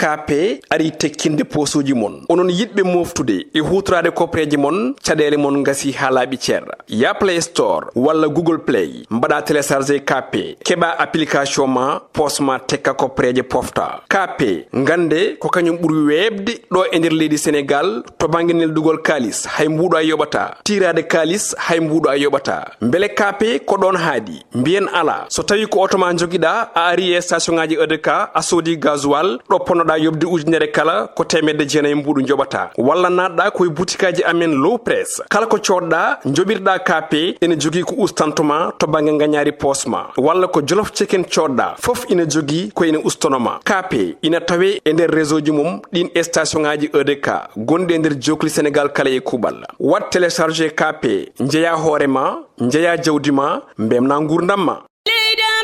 KP ari tekkinde posuji mon onon yidbe moftude e hutrade kopreji mon cadele mon ngasi halabi cer ya Play Store wala Google Play mbada télécharger KP keba application ma posma tekka kopreje pofta KP ngande ko kanyum buri webde do e nder leydi Sénégal to banginel dugol kalis hay mbudo ay yobata tirade kalis hay mbudo ay yobata mbele KP ko don haadi mbien ala so tawi ko automa jogida a ari e station ngaji EDK a sodi gasoil do ponoda yobde ujunere kala ko temedde jeenay mbudu jobata walla nadda koy boutikaji amen low press kala ko codda jobirda KP ene jogi ko ustantuma to bangi nganyari posma walla ko jolof chicken codda fof ina jogi ko ina ustonoma KP ina tawe e nder réseau ji mum din station ngaji EDK gonde nder jokli Sénégal kala e kubal wat télécharger KP njeya horema njeya jawdima mbemna ngurdamma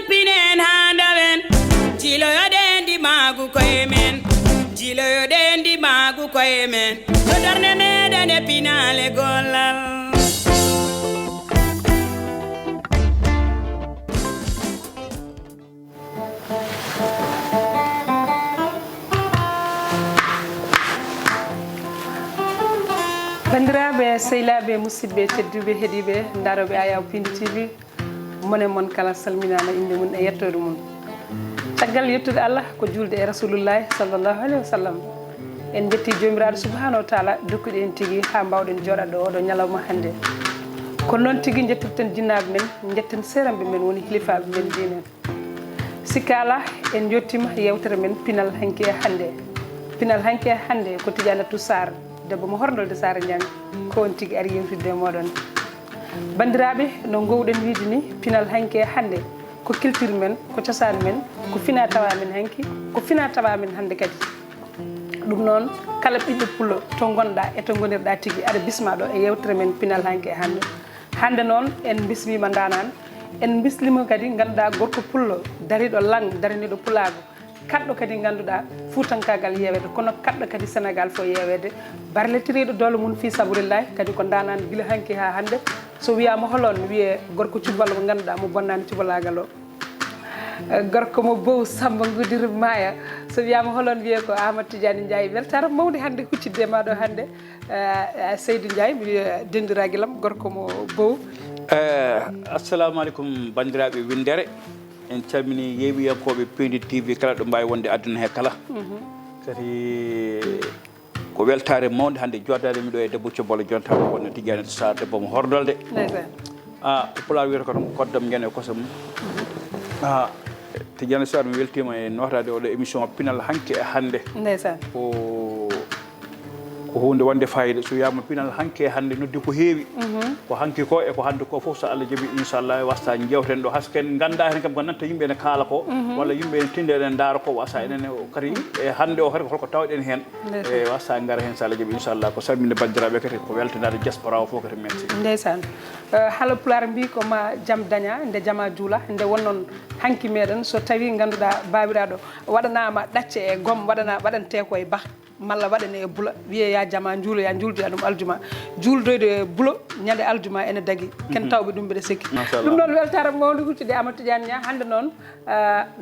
pinen handawen jilo yodendi magu koyemen jilo yodendi magu koyemen do darne medane pinale golal bandiraɓe sehilaɓe musidɓe tedduɓe heeɗiɓe daroɓe ayaw Piindi TV mone mon kala salminama inde mun e yettode mun caggal yettude Allah ko julde e rasulullahi sallallahu alaihi wasallam en jetti jomiraɗo subhanahu wa taala dokkuɗe en tigui ha mbawɗen joɗade oɗo ñalawma hande kono noon tigui jettirten jinnaɓe men jetten seramɓe men woni hilifaɓe men dinen sikka ala en jottima yewtere men Pinal Hankki e Handde Pinal Hankki e Handde ko Tidiane Sar debbo mo horndolde Sara Ndiang ko on tigui ari yewtidde moɗon bandiraɓe no gowɗen wiide ni Pinal Hankki e Handde ko culture men ko cosaan men ko fina tawa men hanki ko fina tawa men hande kadi ɗum noon kala ɓiɗɗo pullo to gonɗa e to gonirɗa tigui aɗa bisma ɗo e yewtere men Pinal Hankki e Handde hande noon en bismima danan en bislima kadi ganduɗa gorko pullo dariɗo lang daraniɗo pulago kadɗo kadi ganduɗa fuutankagal yewede kono kadɗo kadi Sénégal fo yewede barletiriɗo dole mum fi saburillahi kadi ko danani guila hanki ha hande so wiyama holon mi wiye gorko cubalo mo ganduɗa mo bonnani cubalagal o gorko mo bow Samba Gudir Maya so wiyama holon wiye ko Amadou Tidiane Ndiaye weltare mawde hande huccidde maɗo hande Seydou Ndiaye mi wiya dendiraguelam gorko mo bow assalamu aleykum bandiraɓe windere en calmini yeewiyankoɓe Piindi TV kala ɗo mbawi wonde aduna he kala kadi ko weltare mawde hande joddade mi ɗo e debbo cobolo jonta wonno Tidiane Sar debbo mo hordolde ko pulaar wiyata ko tan koddam jane koso mum Tidiane Sar mi weltima e notade oɗo émission Pinal Hankki e Handde ko hunde wonde fayida so wiyama Pinal Hankki e Handde noddi ko heewi ko hanki ko e ko hande ko foof so Allah jaaɓi inchallah wasta jewten ɗo hasken ganda hen kam ko nanta yimɓe ne kaala ko walla yimɓe ne tinde eɗen daara ko wasa enen kadi e hande o kadi holko tawɗen hen e wasta gara hen so Allah jaaɓi inchallah ko salminde bandiraɓe kadi ko weltanade diaspora o fof kadi merci ndeysan haala pulaar mbi ko ma jaam daña nde jama juula nde wonnon hanki meɗen so tawi ganduɗa babiraɗo waɗanama ɗacce e goom waɗante ko e ba malla waɗane e bula wiye ya jama juulo ya juldoya ɗum aljuma juldoyde e bulo ñande aljuma ene dagui ken tawɓe ɗum mbiɗa sikki ɗum noon weltare mawde huccude Amadou Tidiane Niang hande noon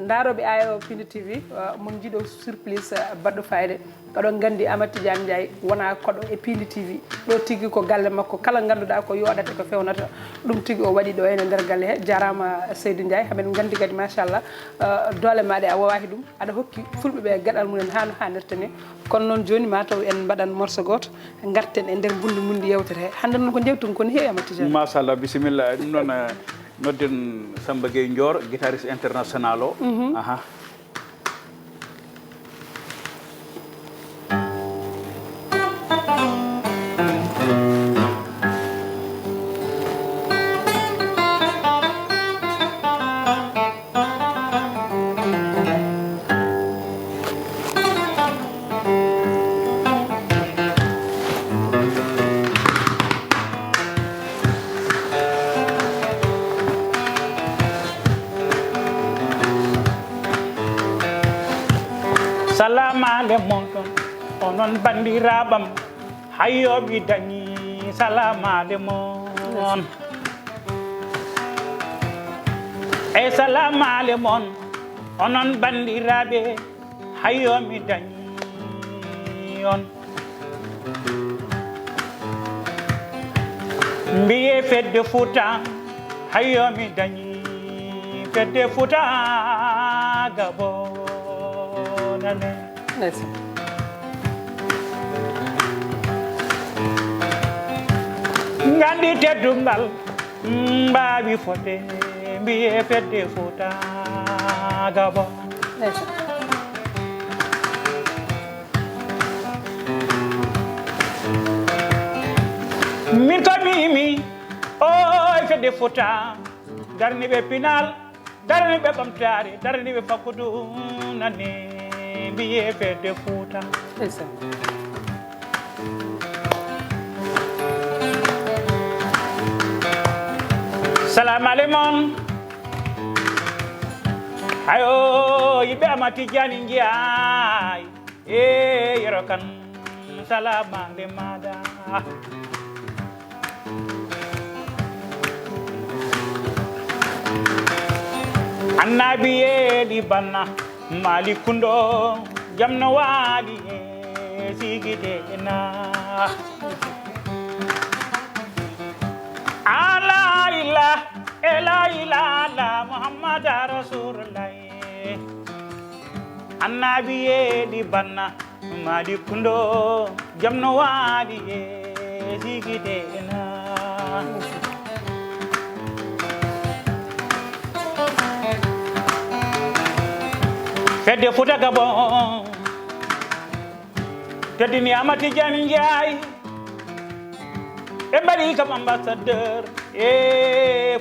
daroɓe ayo Piindi TV mon jiiɗo surprise baɗɗo fayde oɗon gandi Amadou Tidiane Ndiaye wona koɗo e Piindi TV ɗo tigui ko galle makko kala ganduɗa ko yoɗata ko fewnata ɗum tigui o waɗi ɗo ene nder galle he jarama Seydou Ndiaye haɓen gandi kadi machallah doole maɗe a wawaki ɗum aɗa hokki fulɓeɓe gueɗal mumen ha no hannirta ni kono noon joni mataw en mbaɗan morceau goto garten e nder mundi yewtere he hande noon ko jewtum kono heewi Amadou Tidiane machallah bisimilla ɗum noon nodden Samba Gueye Ndior guitariste international o salamale moɗon onon bandiraɓam hayyoɓe dañi salamale mon e salamale mon onon bandiraɓe hayyomi dañi on mbiye fedde Fouta hayo mi dañi fedde Fouta gabonane ngandi teddungal mbawi fodde mbiye fedde Fouta gabon min kamimi oy fedde Fouta darni ɓe Pinal darni ɓe ɓamtare darni ɓe fakkudu nane mbiye fedde Fouta salamu aleykum ayo yiɓe ama Tidiane Ndiaye e yero kan salama le maɗa annabi yeɗi banna mali kundo jamno waɗi e sigidena ala ila ela ila la muhammad rasulullah annabi yeɗi banna mali kundo jamno waɗi e sigidena fedde Fouta gabon teddini ama Tidiane Ndiaye e mbaɗi kam ambassadeur e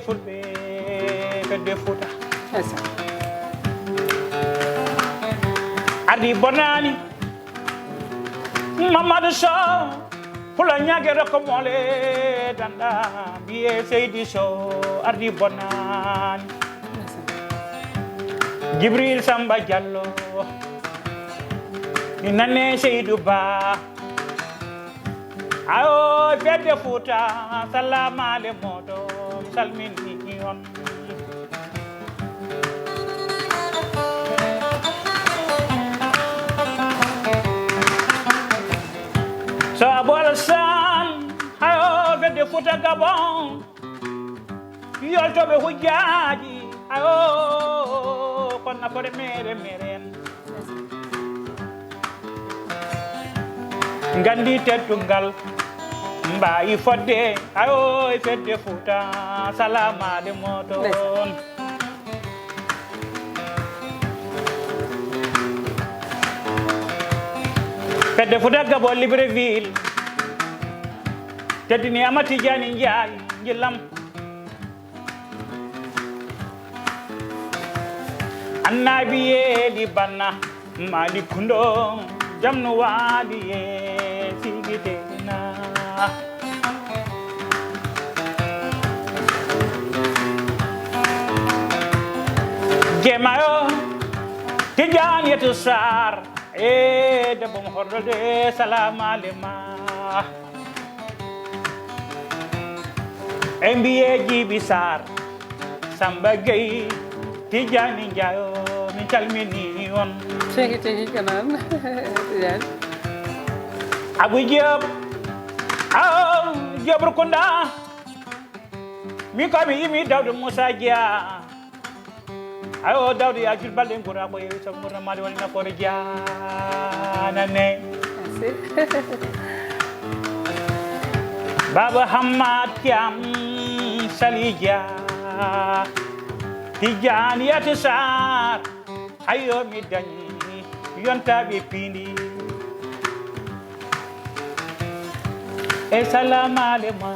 fulɓe fedde Fouta ardi bonani Mamadou Sow pula ñagere ko mole danda biye Seydi Sow ardi bonani Jibril Samba Diallo ni nane Seydou Ba ayo fedde Fouta salamale moɗo salmini on so abol san ayo fedde Fouta gabon yoltoɓe hujjaji ayo kon nafoore mere meren gandi teddungal mbawi fodde ayo e fedde Fouta salamade moɗon fedde Fouta gabo Libreville teddini ama Tidiane Ndiaye jillam annabi yeɗi banna mali kundo jamno waɗi e sigidena jemayo Tidiane yeto sar e debbo hordode salamalema e mbiye Djibi Sar Samba Gueye Tidiane Ndiaye min calmini on tegi kanan Tidiane Abou Diop Diop Rukunda min komi yimi Dawdo Moussa Dia ayo Dawdo ya jul balɗe gura ko yewi sabu gurna made woni nafoore janane Baba Hamad Thiam Sali Dia Tidiane yati sar ayo mi dañi yontaɓe Piindi e salamalema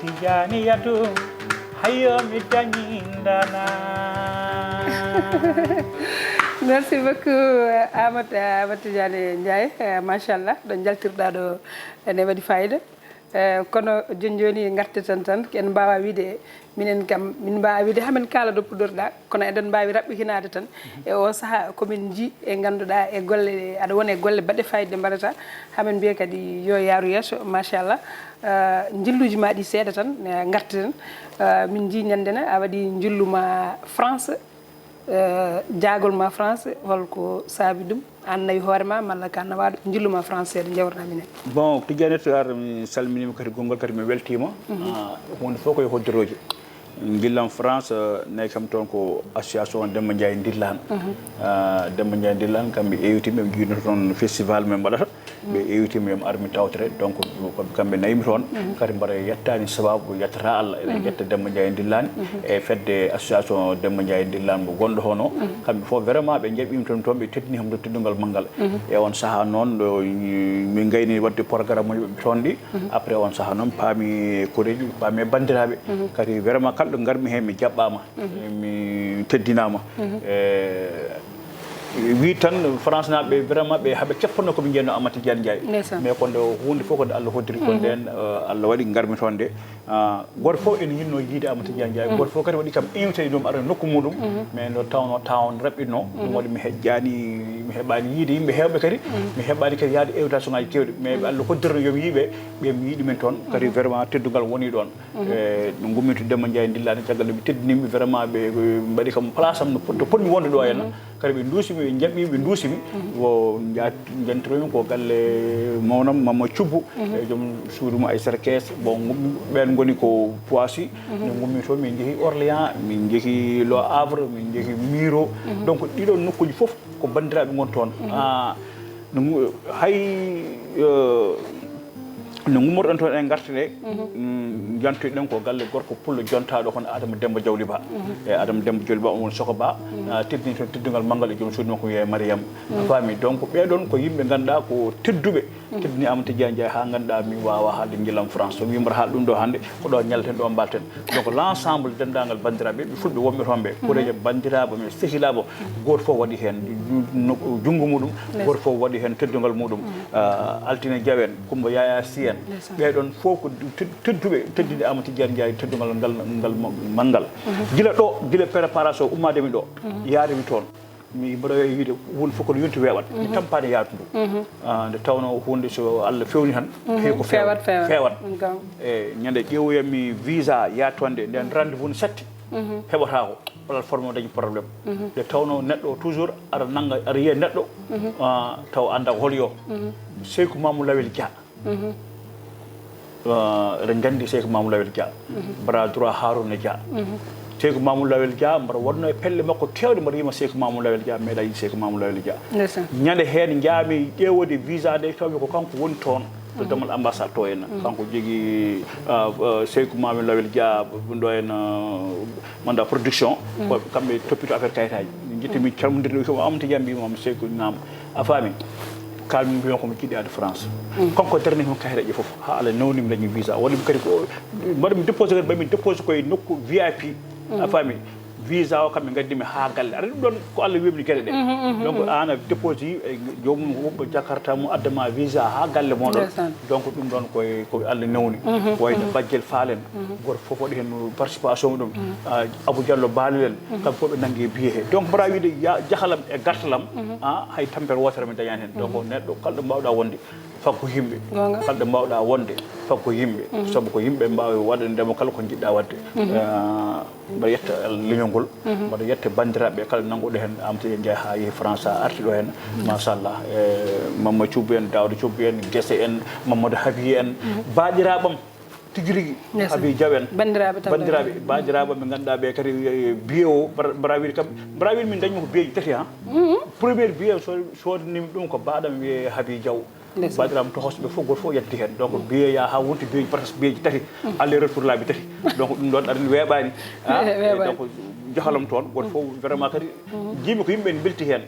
Tidiane yatu ayo mi dañi ndana merci beaucoup Amadou Tidiane Ndiaye machallah ɗo jaltirɗa ɗo ene waɗi fayida kono joni garti tan ken mbawa wiide minen kam min mbawi wiide hamin kala ɗo puɗɗorɗa kono eɗen mbawi raɓɓikinade tan e o saaha komin ji e ganduɗa e golle aɗa wona e golle baɗɗe fayide mbaɗata hamin mbiya kadi yo yaaru yesso machallah jilluji ma ɗi seeɗa tan garti tan min ji ñandene a waɗi jilluma France jagol ma France holko saabi ɗum an nawi hoorema malla ka nawaɗo jilluma français de jawrna minen bon Tidiane to ar mi salminima kadi gongol kadi mi weltima hunde fof koye hoddoroji gillam France nayi kam toon ko association Demba Ndiaye Ndillan Demba Ndiaye Ndillan kamɓe ewitiɓe ɓe jiino toon festival men mbaɗata ɓe ewitiɓe yom armi tawtere donc kamɓe nayimi toon kadi mbaɗa yettani sababu yettata Allah eɗen ƴetta Demba Ndiaye Ndillan e fedde association Demba Ndiaye Ndillan mo gonɗo hono kamɓe fof vraiment ɓe jaɓɓima toon ɓe teddini ham to teddungal manggal e on saaha noon ɗo min gayni wadde programme uji ɓe toon ɗi après on saaha noon paami koreji paami bandiraɓe kadi vraiment kalɗo garmi hen mi jaɓɓama mi teddinama wi tan France naɓe vraiment ɓe haaɓe keppanno koɓe jeenno Amadou Tidiane Ndiaye mais ko nde hunde fof kode Allah hoddiri kon nden Allah waɗi garmi toon nde goto fof ene yinno yiide Amadou Tidiane Ndiaye goto fof kadi waɗi kam invité ɗum aɗa nokku muɗum mais no tawno tawon raɓɓitno ɗum waɗi mi heƴƴani mi heɓani yiide yimɓe hewɓe kadi mi heɓani kadi yaade invitation ngaji kewɗi mais Allah hoddirno yomi yiiɓe ɓe mi yiiɗi men toon kadi vraiment teddugal woni ɗon no gummi to Demba Ndiaye Ndillani caggal ɓe teddinimi vraiment ɓe mbaɗi kam place am to ponmi wonde ɗo henna kadi ɓe duusimi ɓe jaɓɓimi ɓe duusimi o jantiromi ko galle mawnam Mama Thioubou e joom suudumo Aissata Kees bon ɓen goni ko Poissy no gummi to min jeehi Orléans min jeehi Le Havre min jeehi Miro donc ɗiɗon nokkuji fof ko bandiraɓe gon toon hay no gummorɗon toon en garta ɗe jantoyɗen ko galle gorko pullo jontaɗo kono Adama Demba Diawli Ba e Adama Demba Diawli Ba on woni Soko Ba teddini toon teddugal manggal e joom suudu makko wiye Mariam a faami donc ɓeɗon ko yimɓe ganduɗa ko tedduɓe teddini Amadou Tidiane Ndiaye ha ganduɗa mi wawa haalde gillam France so wimata haal ɗum ɗo hannde ko ɗo ñalten ɗo mbalten donc l' ensemble dendagal bandiraɓe ɓe fulɓe wonɓe toon ɓe koreje bandiraɓe men sehilaɓe goto fof waɗi hen junggo muɗum goto fof waɗi hen teddugal muɗum Altine Diaw en Coumba Yaya Sy en ɓeɗon fof ko tedduɓe teddide Amadou Tidiane Ndiaye teddugal ngal manggal gila ɗo gila préparation ummademi ɗo yaademi toon mi mbaɗa wiide hunde fof kono yonti weeɓat mi tampani yaadu ndu nde tawno hunde so Allah fewni tan hewi ko fewat e ñande ƴeewoyammi visa yatonde nden rendez-vous ne satti heɓata ko plateforme o dañi probléme nde tawno neɗɗo toujours aɗa nanga aɗa yiya neɗɗo taw anda holyo Seykou Mamou Lawel Dia eɗen gandi Seykou Mamou Lawel Dia bras droit Harouna Dia Seykou Mamou Lawel Dia mbaɗa wonno e pelle makko tewde mbaɗa yima Seykou Mamou Lawel Dia meeɗa yi Seykou Mamou Lawel Dia ñande hen jaami ƴeewode visa nde tawmi ko kanko woni toon to damal ambassade to henna kanko jogui Seykou Mamou Lawel Dia ɗo hen manda production kamɓe toppito affaire kayitaji jettimi calmodirde ko Amadou Tidiane mbimam Seykou nam a faami kalmi mbiyon komi jiɗi ade France kanko darni hon kayitaji foof ha Allah nawnimi dañi visa waɗimi kadi ko mbaɗami déposé kadi ɓami déposé koye nokku VIP a faami visa o kamɓe gaddimi ha galle aɗa ɗum ɗon ko Allah webni gueɗe ɗe donc an a déposé jomum woɓɓo jakarta mum addama visa ha galle moɗon donc ɗum ɗon ko Allah nawni wayno bajjel faalen goto foof waɗi hen participation ɗum Abou Diallo Balel kamɓe fof ɓe nanggue billet he donc mbaɗa wiide jahalam e gartalam hay tampere wotere mi dañani hen donc neɗɗo kalɗo mbawɗa wonde fakko yimɓe kalɗo mbawɗa wonde fakko yimɓe saabu ko yimɓe mbawi waɗandema kala ko jiɗɗa wadde mbaɗa yetta leñol ngol mbaɗa yetta bandiraɓe kala nanguɗo hen Amadou Tidiane Ndiaye ha yeehi France a arti ɗo hen machallah Mamadou Thioubou en Daouda Thioubou en Guesse en Mamadou Habi en baɗiraɓam tigi rigui Habi Diaw en bandiraɓe baɗiraɓe ɓe ganduɗa ɓe kadi billet o mbaɗa kam mbaɗa wiide min dañmi ko billet ji tati ha premiére billet sodanimi ɗum ko baɗam wiye Habi Diaw baɗiraɓe to hosɓe fof goto fof yetti hen donc billet ya ha wonti billet presque billet ji tati aller retour laabi tati donc ɗum ɗon aɗani weeɓani donc jahalam toon goto fof vraiment kadi jiimi ko yimɓe ne belti hen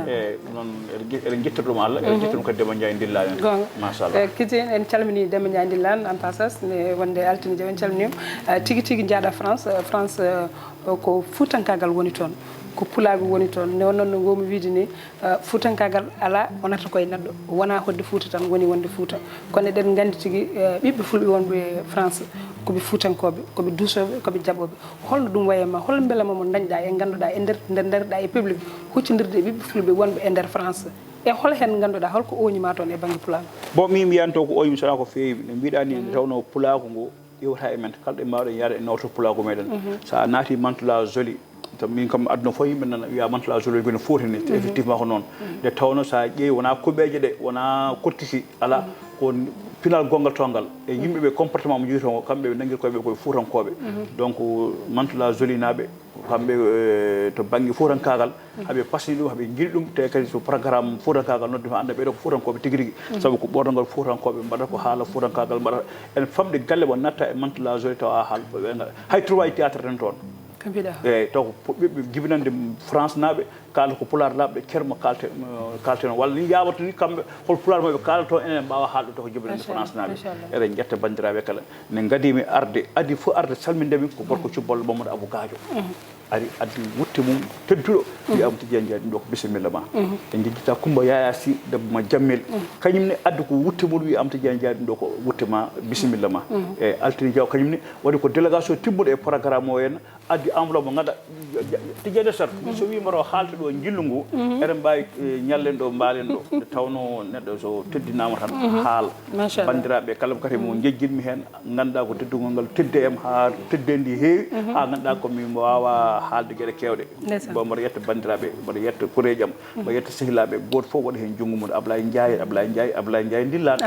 e noon eɗen jettiɗum Allah eɗen jettiɗum kadi Demba Ndiaye Ndillani en machallah kitien en calmini Demba Ndiaye Ndillani en passage ne wonde Altine Diaw en calminima tigui tigui jaaɗa France ko fuutankagal woni toon ko pulaaɓe woni toon ne noon no gomi wiide ni fuutankagal ala wonata koye neɗɗo wona hodde Fouta tan woni wonde Fouta kono eɗen gandi tigui ɓiɓɓe fulɓe wonɓe France koɓe fuutankoɓe koɓe duusoɓe koɓe jaɓoɓe holno ɗum wayema hol beelama mo dañɗa e ganduɗa e nderɗa e public huccodirde e ɓiɓɓe fulɓe wonɓe e nder France e hol hen ganduɗa holko oñima toon e banggue pulaar bon min mbiyanto ko oñimi sona ko feewi no mbiɗa ni tawno pulaaku ngu ƴewata e men kalɗo mbawɗen yaade e noto pulaaku meɗen sa naati Mantoula Joli to min kam adno fo yimɓe nana wiya mantala jolo gone fotini effectivement ko noon nde tawno sa ƴeewi wona kuɓeje ɗe wona kottiki ala ko pinal gongal tongal e yimɓeɓe comportement mo jogui to kamɓe ɓe nanguir koyeɓe koye fuutankoɓe donc mantala joli naɓe kamɓe to banggue fuutankagal haaɓe pasni ɗum haaɓe jiiɗi ɗum te kadi so programme fuutankagal nodde ma anda ɓeɗo ko fuutankoɓe tigui rigui saabu ko ɓordogal fuutankoɓe mbaɗata ko haala fuutankagal mbaɗata en famɗe galle mo natta e mantala joli tawa haal hay trouva théâtre ten toon eyyi taw ko ɓiɓɓe jibinande France naɓe kala ko pulaar naɓe kerma kalte noon walla ni yawata ni kamɓe hol pulaar maɓe kala to enen mbawa haalɗo to ko jibinande France naɓe eɗen jetta bandiraɓe kala ne gadimi arde adi fof arde salmindemi ko gorko cubbollo Mamadou Abou Gadio ari addi wutte mum tedduɗo wiyama Tidiane Ndiaye ɗum ɗo ko bisimilla ma en jejjita Coumba Yaya Sy debbo ma Jammel kañumne addi ko wutte mum wiyama Tidiane Ndiaye ɗum ɗo ko wutte ma bisimilla ma e Altini Diaw kañumne waɗi ko délégation timmuɗo e programme o henna addi enveloppe mo ganduɗa Tidiane Sar so wimaro haalta ɗo jillu ngu eɗen mbawi ñallen ɗo mbalen ɗo nde tawno neɗɗo so teddinama tan haal bandiraɓe kala kadi mo jejjinmi hen ganduɗa ko teddugol ngal tedde em ha tedde ndi heewi ha ganduɗa komi wawa haalde gueɗe kewɗe bo mbaɗa yetta bandiraɓe mbaɗa yetta kureji am mbaɗa yetta sehilaɓe goto foof waɗa hen junggo mum Ablaye Ndiaye dillaɗo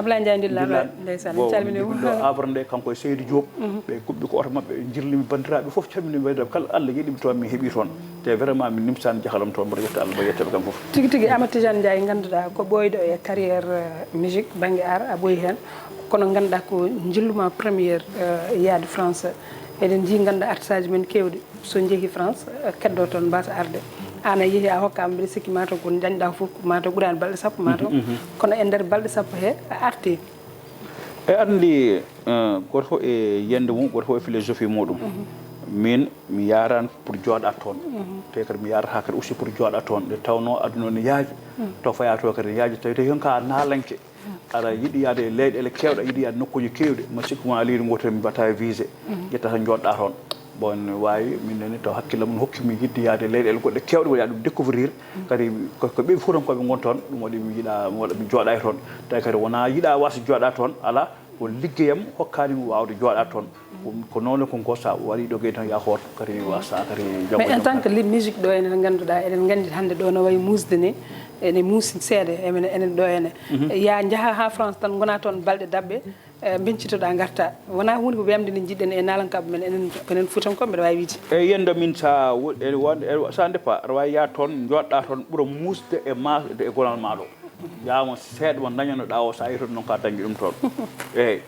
ndeysan calminimo ɗo abre nde kanko e Seydou Diop ɓe kuɓɓi ko oto mabɓe jirlimi bandiraɓe foof calmini bandiraɓe kala Allah yiɗimi toon mi heeɓi toon te vraiment mi nimsani jahalam toon mbaɗa yetta Allah mbaɗa yettaɓe kam foof tigui tigui Amadou Tidiane Ndiaye ganduɗa ko ɓoyɗo e carrière musique banggue art a ɓooyi hen kono ganduɗa ko jilluma premiére yaade France eɗen jii ganduɗa artiste aji men kewɗi so jeehi France keddo toon mbasa arde an a yeehi a hokkama mbiɗa sikki mataw ko dañɗa foof mataw ɓuurani balɗe sappo mataw kono e nder balɗe sappo he a arti e andi goto fof e yende mum goto fof e philosophie muɗum min mi yarani pour jooɗa toon te kadi mi yarata kadi aussi pour jooɗa toon nde tawno aduna ne yaaji to faya to kadi ne yaaji tawi tawi ka naalanke aɗa yiiɗi yaade e leyɗele kewɗe a yiiɗi yaade nokkuji kewɗe ma sikku ma leydi gotel mi mbatta visé ƴetta tan jooɗɗa toon bon wawi minenne taw hakkille mum hokkimi yidde yaade leyɗele goɗɗe kewɗe waɗa ɗum découvrir kadi ko ɓeɓe fuutankoɓe gon toon ɗum waɗi mi yiiɗa mi jooɗa e toon tawi kadi wona yiiɗa wasa jooɗa toon ala ko liggeyam hokkanimi wawde jooɗa toon ko noon ko gosa waɗi ɗo gey tan ya hoot kadi wasa kadi mais en tant que musique ɗo enen ganduɗa eɗen gandi hande ɗo no wayi musde ni ene muusi seeɗa enen ɗo ene ya jaaha ha France tan gona toon balɗe dabɓe bencitoɗa garta wona hunde ko wiyamde nde jiɗɗen e nalankaɓe men enen fuutankoɓe mbeɗa wawi wiide eyyi yendo min sa départ aɗa wawi yaade toon joɗɗa toon ɓuura musde e masde e gonal ma ɗo yawma seeɗa mo dañanoɗa o sa yehi toon noon ka dañi ɗum toon eyyi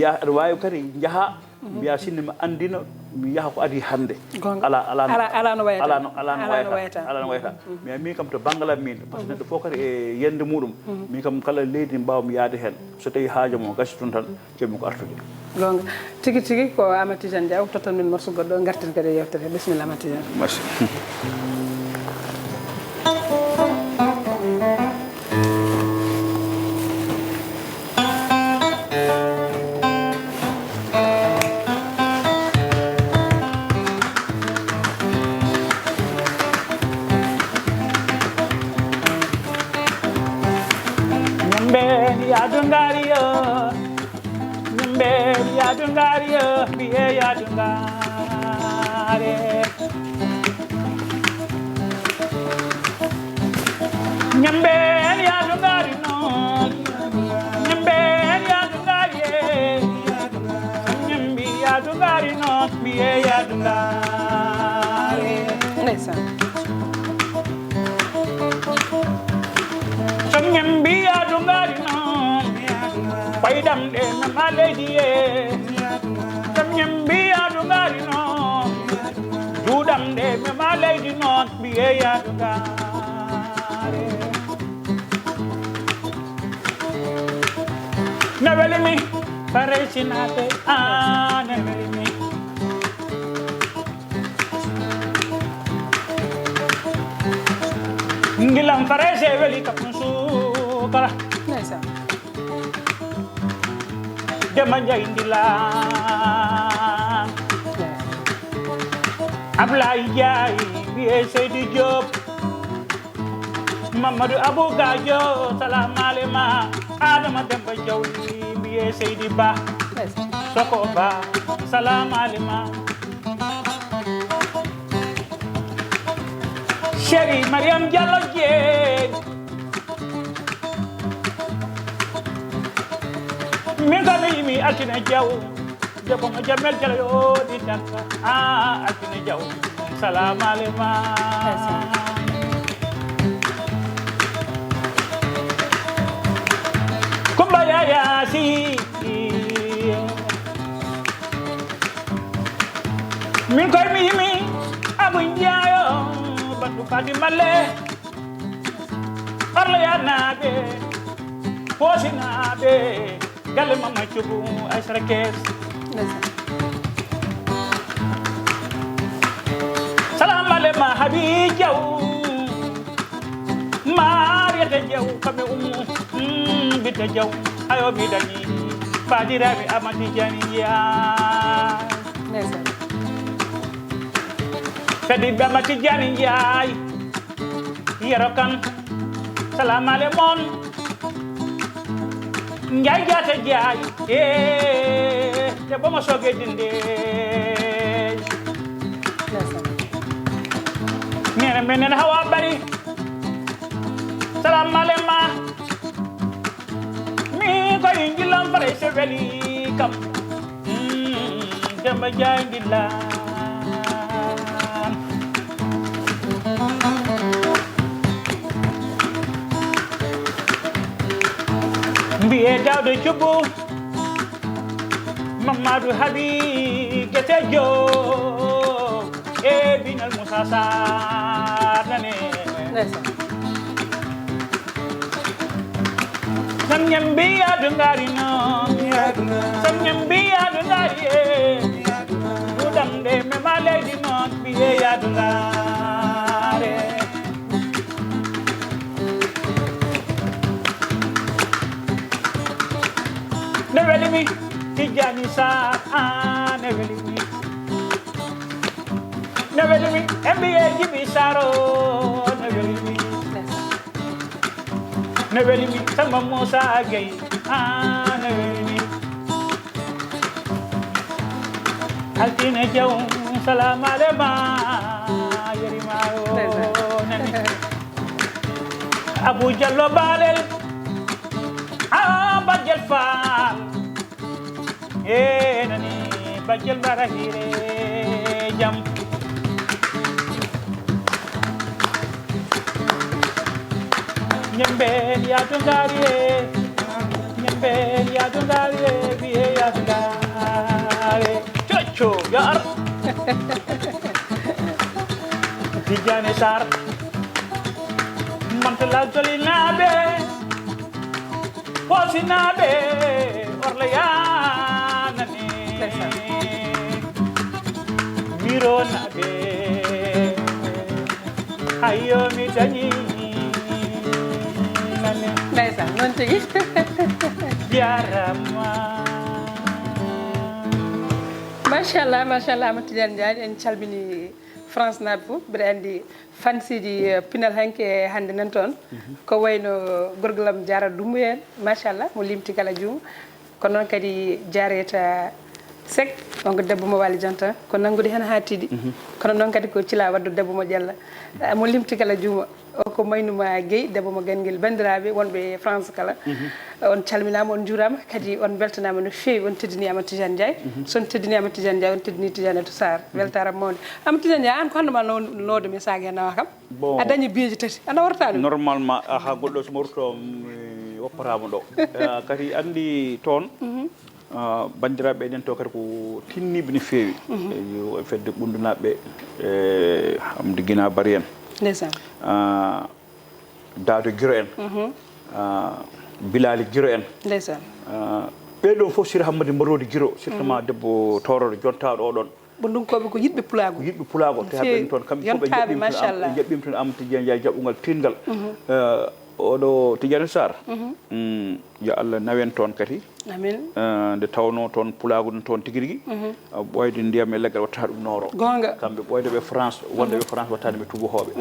aɗa wawi kadi jaaha mbiya sinno mi andina mi yaaha ko adi hande ala no wayata mais min kam to banggal min par ce que neɗɗo fof kadi e yende muɗum min kam kala leydi mbawmi yaade hen so tawi haaja mo gasi toon tan keɓmi ko artude gonga tigui tigui ko Amadou Tidiane Ndiaye totan min morso goɗɗo garten kadi e yewtere bisimilla Amadou Tidiane merci ngilam farese weli kapun sukara dema jayindila Ablaye Ndiaye biye Seydi Diop Mamadou Abou Gadio salam alema Adama Demba Jawli biye Seydi Ba Soko Ba salam alema Chéri Mariam Diallo Dieng min kam mi altine jaw debbo mo jamel jala yo di tanka altine jaw salam alema kumba ya si min koy mi abu njaayo bandu fadi malle arla ya nabe posi nabe galle mama cubu ay sarakes salam alema habi jaw mariata jaw kame bita jaw ayo mi dani fadirabe amati janiya kadi bama Tidiane Ndiaye yero kan salam alemon Ndiaye jata Ndiaye te bama soge dinde nena menen hawa bari salam alema mi ko ngilam bare se veli kam demba Ndiaye ndilla mbiye dawde cubu Mamadou Habi gete jo binal Moussa Sarr nane sam nyambi adu ngari no sam nyambi adu ngari udam de me male di non biye adu ngare neveli mi Tidiane Sarr neveli mi MBA Jibi Saro neveli mi sama Moussa Gueye neveli mi altine jaw salam alema yerimayo nani Abou Diallo balel Bajel Fall nani Bajel Barahire jam nyembel ya tungari biye ya tungari chocho yar Tidiane Sarr mantala jolinabe posinabe orleyanani mironabe hayo mi dañi nane ndeysaan non tigi jarama machallah Amadou Tidiane Ndiaye en calmini France naaɓe fof mbiɗa andi fansiji Pinal Hankki e hannde nan toon ko wayno gorgolam Diarra Dumbu en machallah mo limti kala juuma ko noon kadi Diarreta Seck on ko debbo mo Wali Dianta ko nanngude hen ha tiiɗi kono noon kadi ko Thila waddu debbo mo Dialla mo limti kala juuma o ko maynuma Guèye debbo mo Ganguel bandiraɓe wonɓe France kala on calminama on juurama kadi on beltanama no fewi on teddini Amadou Tidiane Ndiaye son teddini Amadou Tidiane Ndiaye on teddini Tidiane to Sarr weltaram mawde Amadou Tidiane Ndiaye an ko hannoma node mi sague nawa kam a dañi biyeji tati ana warta ɗum normalement ha goɗɗo so morto wopparama ɗo kadi andi toon bandiraɓe eɗen to kadi ko tinniɓe no fewi e fedde ɓundunaɓe hamde guina bari en ndeysan dado guiro en bilali guiro en ndeysan ɓeɗon fof sira hammadi mbarodi guiro surtout ma debbo toroɗo jontaɗo oɗon ɓundunkoɓe ko yiɗɓe pulago te haɓen toon kamɓe fof ɓe jaɓɓima toon Amadou Tidiane Ndiaye jaɓɓugal tingal oɗo Tidiane Sarr yo Allah nawen toon kadi amin nde tawno toon pulago ɗum toon tigui rigui ɓoyde ndiyam e leggal watta ɗum nooro gonga kamɓe ɓoydeɓe France wondeɓe France wattani ɓe tubahoɓe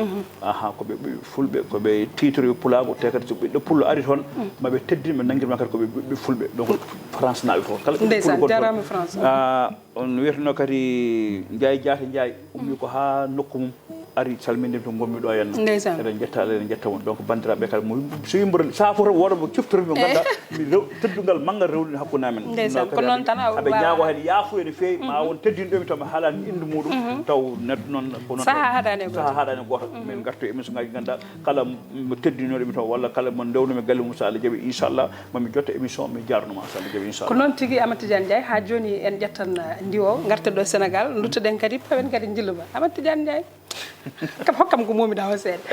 koɓe fulɓe koɓe titre pulago te kadi so ɓiɗɗo pullo ari toon maɓe teddinɓe nanguirma kadi koɓe ɓiɓɓe fulɓe donc France naɓe toon kala ndeysan jarama France on wiyatano kadi Ndiaye Diatta Ndiaye ummi ko ha nokku mum ari salminde to gommi ɗo henna Ndeysaan. eɗen jetta Allah eɗen jetta mon donc bandiraɓe kala mo so yimbor saforo woɗomo ciftori mo ganduɗa mi teddugal manggal rewni hakkude amen Ndeysaan, ko noon tan aɓe ñaago hen yaafu ene feewi ma won teddinɗomi taw mi haalani inde muɗum taw neɗɗo noon ko noon saha haɗani goto min gartu émission ngaji ganduɗa kala mo teddinoɗomi taw walla kala mo ndewnumi galle mum so Allah jaaɓi inchallah mami jotta émission mi jarnoma so Allah jaaɓi inchallah ko noon tigui Amadou Tidiane Ndiaye ha joni en ƴettan ndiwo garten ɗo Sénégal duttoɗen kadi pawen kadi jilluba Amadou Tidiane Ndiaye kam hokkam ko momiɗa o seeɗa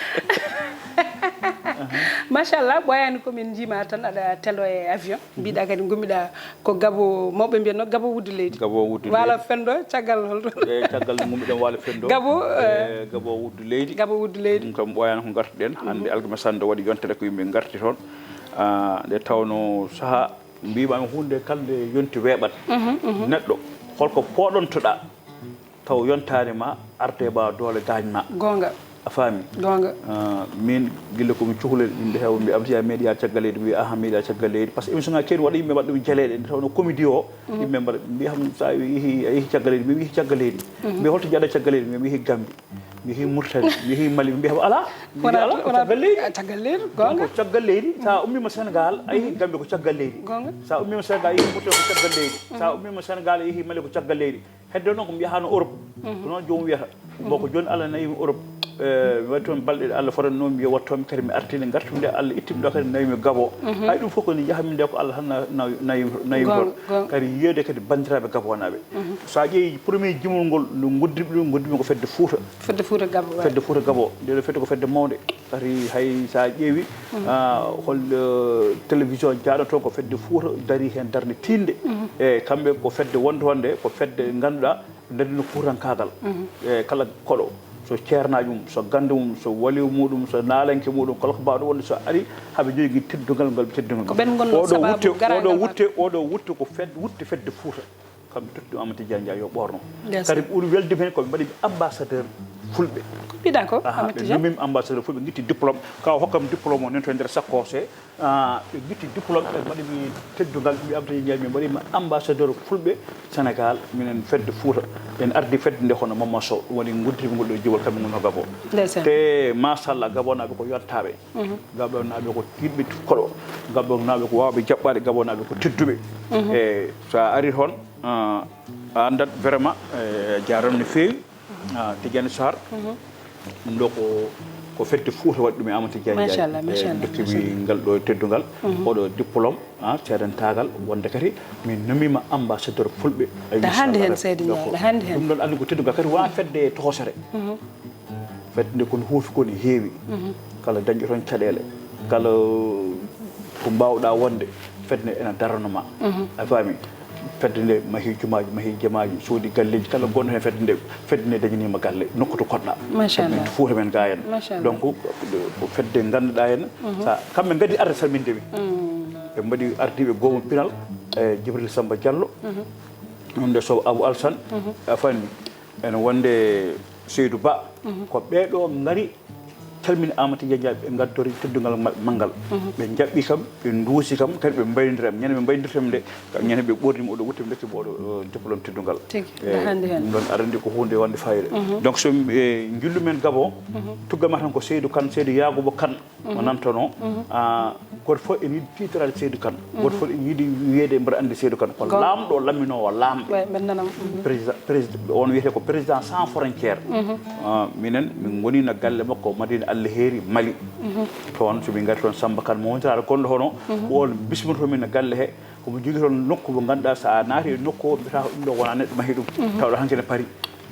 machallah ɓoyani komin jiima tan aɗa telo e avion mbiɗa kadi gommiɗa ko gabo mawɓe mbiyanno gabo wuddu leydi wala fendo caggal holto caggal no gummiɗen wala fendo gabo wuddu leydi ɗum kam ɓoyani ko gartuɗen hande alkama sande waɗi yontere ko yimɓe garti toon nde tawno saaha mbimami hunde kalde yonti weeɓat neɗɗo holko poɗontoɗa taw yontani ma arde ba doole gañma gonga a faami gonga min gille komi cuhlel yimɓe heew mbi amsiya meeɗiya caggal leydi mbi aha meeɗiya caggal leydi par ce que émission ngaji keedi waɗa yimɓe mbaɗa ɗum jaleɗe nde tawno comédie o yimɓe mbaɗa mbi ham sa yeehi caggal leydi mi yeehi caggal leydi mbi holto jaɗa caggal leydi mi yeehi Gambi mi yeehi Mauritanie mi yeehi Mali mbi ham ala ala ko caggal leydi gonga ko caggal leydi sa ummima Sénégal a yeehi Gambi ko caggal leydi sa ummima Sénégal yeehi Mauritanie ko caggal leydi sa ummima Sénégal a yeehi Mali ko caggal leydi hedde noon ko mi yahano Europe ko noon jomum wiyata boko joni Allah nayimi Europe mi waɗi toon balɗe Allah fotannomi wiya wattomi kadi mi artine gartude Allah ittimi ɗo kadi nawimi Gabon hay ɗum fof ko ni jahami nde ko Allah tan nayimi toon kadi yiyede kadi bandiraɓe gabonaɓe sa ƴeewi premier jimol ngol no goddimi ko fedde Fouta Gabo nde fedde ko fedde mawde kadi hay sa ƴeewi hol télévision jaaɗo toon ko fedde Fouta dari hen darde tinde e kamɓe ko fedde wonde ko fedde ganduɗa darino Foutankagal e kala koɗo so ceernaji mum so gande mum so waliw muɗum so naalenke muɗum kala ko mbawɗo wonde so ari haaɓe jogui teddugal oɗo wutte ko wutte fedde Fouta kamɓe totti Amadou Tidiane Ndiaye yo ɓorno kadi ɓuuri welde hen koɓe mbaɗi ambassadeur fulɓe mbiɗa ko Amadou Tidiane mim ambassadeur fulɓe guitti diplôme kaw hokkam diplôme o nen to e nder sakkose ɓe guitti diplôme ɓe mbaɗimi teddugal mbi Amadou Tidiane Ndiaye mi mbaɗima ambassadeur fulɓe Sénégal minen fedde Fouta en ardi fedde nde hono Mamadou Sow ɗum waɗi gudditimi ngol ɗo jiwol kamɓe gonno Gabon te machallah gabonaɓe ko yottaɓe gabonaɓe ko yimɓe koɗo gabonaɓe ko wawɓe jaɓɓade gabonaɓe ko tedduɓe e sa ari toon a andat vraiment jaram no feewi Tidiane Sarr ɗum ɗo ko fedde Fouta waɗi ɗum e Amadou Tidiane Ndiaye dokkimi ngal ɗo teddugal oɗo diplôme ceedantagal wonde kadi min nomima ambassadeur fulɓe hande hen seydi hande hen ɗum ɗon andi ko teddugal kadi wona fedde toosere fedde nde kono huufi koni heewi kala dañƴo toon caɗele kala ko mbawɗa wonde fedde nde ena daranoma a faami fedde nde mahi jumaji mahi jamaji soodi galleji kala gonɗo hen fedde nde dañanima galle nokku to koɗɗa machallah Fouta men ga hen donc ko fedde ganduɗa hen sa kamɓe gadi arde salmindeɓe ɓe mbaɗi ardiɓe gomo Pinal e Djibril Samba Diallo wonde Sow Abou Alsane a fami ene wonde Seydou Ba ko ɓeɗo ngari calmini Amadou Tidiane Ndiaye ɓe gaddori teddugal manggal ɓe jaɓɓi kam ɓe duusi kam kadi ɓe mbaydiram ñande ɓe mbaydirtami nde ñande ɓe ɓordimi oɗo wuttimi dokkimi oɗo diplôme teddugal ɗum ɗon arandi ko hunde wonde fayida donc so jillu men Gabon tuggama tan ko Seydou Kane Seydou Yagouba Kane o nantono goto fof ene yiiɗi tiitarade Seydou Kane goto fof ene yiiɗi wiyede mbaɗa andi Seydou Kane ko lamɗo lamminowo lamɓe président on wiyete ko président sans frontiére minen min goni no galle makko Madina Allah heeri Mali toon somin gari toon Samba Kane mo wontirade gonɗo hono on bismitomin no galle he komo jogui toon nokku mo ganduɗa sa naati e nokku o mbiyata ɗum ɗo wona neɗɗo mahi ɗum tawɗo hanki ne paari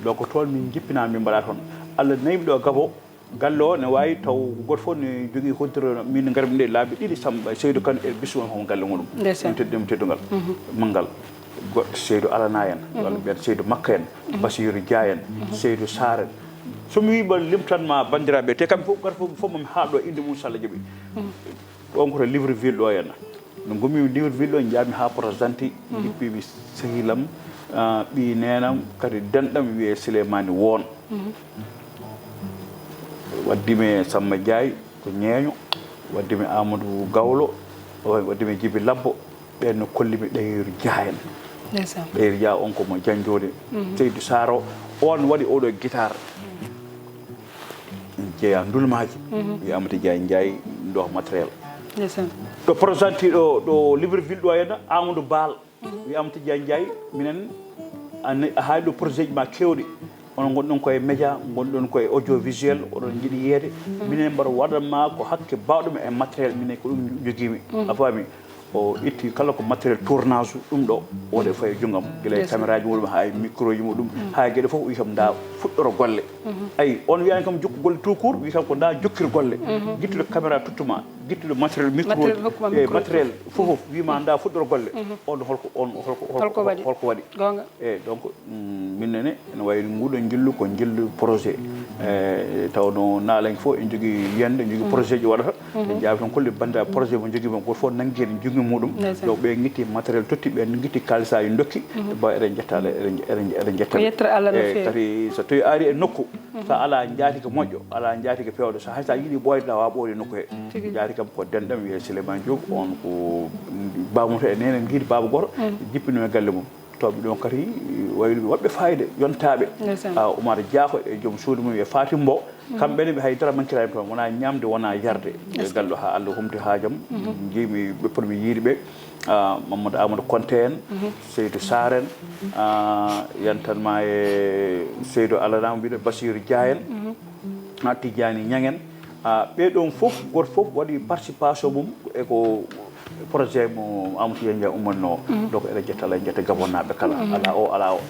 donc toon min jippina min mbaɗa toon Allah nayimi ɗo Gabon galle o ne wawi taw goto fof ne jogui hoddire min garmi nde laabi ɗiɗi Samba Seydou Kane e bismon homo galle muɗum min teddima teddugal manggal goɗɗo Seydou Alana en walla mbiyen Seydou Makka en Bassirou Dia en Seydou Sarr en somi wiiɓa limtanma bandiraɓe te kamɓe fof gata fof mami haalɗo inde mum so Allah jaaɓi ɗon koto Libreville ɗo henna no gommimi Libreville ɗo jaami ha Port-Gentil jippimi sehilam ɓi nenam kadi denɗam wiye Souleymane Won waddimi Samba Ndiaye ko ñeeño waddimi Amadou Gawlo waddimi Djibi Labbo ɓen no kollimi Ɗayiru Dia en Ɗayiru Dia on komo janjode Seydou Saro on waɗi oɗo guitare jeeya ndulmaji wiyama Tidiane ndo matériel ndeysaan ɗo présenté ɗo Libreville ɗo henna Amadou Baal wiyama Tidiane minen a haali ɗo projet ji ma kewɗi onon gonɗon koye média gonɗon koye audiovisuel oɗon jiiɗi yeede minen mbaɗa waɗanma ko hakke bawɗum e matériel minen ko ɗum joguimi a faami o itti kala ko matériel tournage ɗum ɗo oɗe faye junggam guila e caméra ji muɗum ha e micro ji muɗum ha gueɗe foof wi kam da fuɗɗoro golle ayi on wiyani kam jokku golle tout court wi kam ko da jokkir golle guittuɗo caméra tuttuma guittuɗo matériel micro e matériel fof wima da fuɗɗoro golle on holko waɗi e donc minnene ene wayi nguɗon jillu ko jillu projet tawno naalenke fof en jogui yiyande en jogui projet ji waɗata en jaawi tan kolle banda projet mo jogui goto fof nangui en jogui muɗum donc ɓe guitti matériel totti ɓe guitti kalisaji dokki ba eɗen jettala eɗen jettala kadi so tawi ari e nokku so ala jaatiga moƴƴo ala jaatiga pewɗo so hay sa yiiɗi ɓoydeɗa wa ɓoyde nokku he jaati kam ko denɗam wiye Souleymane Diop on ko bamuto e nene guiɗi baba goto jippino e galle mum tawɓe ɗon kadi wayluɓe waɗɓe fayida yontaɓe Oumar Diako e joom suudu mum wiye Fatim Mbow kamɓene ɓe haydara mankirani toon wona ñamde wona yarde e gallo ha Allah humti haajam jiimi ɓe poɗmi yiide ɓe Mamadou Amadou Konté en Seydou Sar en yantanma e Seydou Alanama mbiɗo Bassirou Dia en Tidiane Ñangen ɓeɗon fof goto fof waɗi participation mum eko projet mo Amadou Tidiane ummanno donc eɗen jettala en jetta Gabonnaɓe kala ala o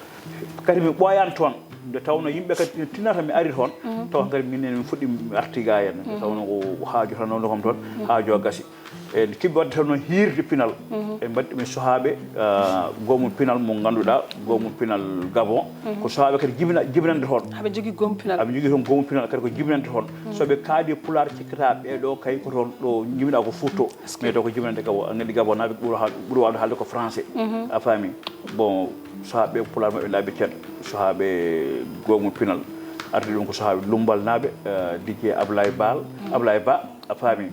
kadi mi ɓoyani toon nde tawno yimɓe kadi tinata mi ari toon taw kadi minen min fuɗɗi artiga hen nde tawno ko haaju tan noon kam toon haaju o gasi e kiɓe wadde tan noon hiirde Pinal e mbaɗi ɗumen sohaɓe gomum Pinal mo ganduɗa gomum Pinal Gabon ko sohaɓe kadi jibinande toon haɓe jogui gomum Pinal haɓe jogui toon gomum Pinal kadi ko jibinande toon soɓe kaadi Pulaar cikkata ɓeɗo kay ko toon ɗo jibina ko Fouto mais to ko jibinande Gabon andi Gabon naɓe ɓuuri wawde haalde ko français a faami bon sohaɓe Pulaar maɓe laaɓe ceeɗo sohaɓe gomum Pinal ardi ɗum ko sohaɓe Lumbal naɓe Didier Ablaye Ba a faami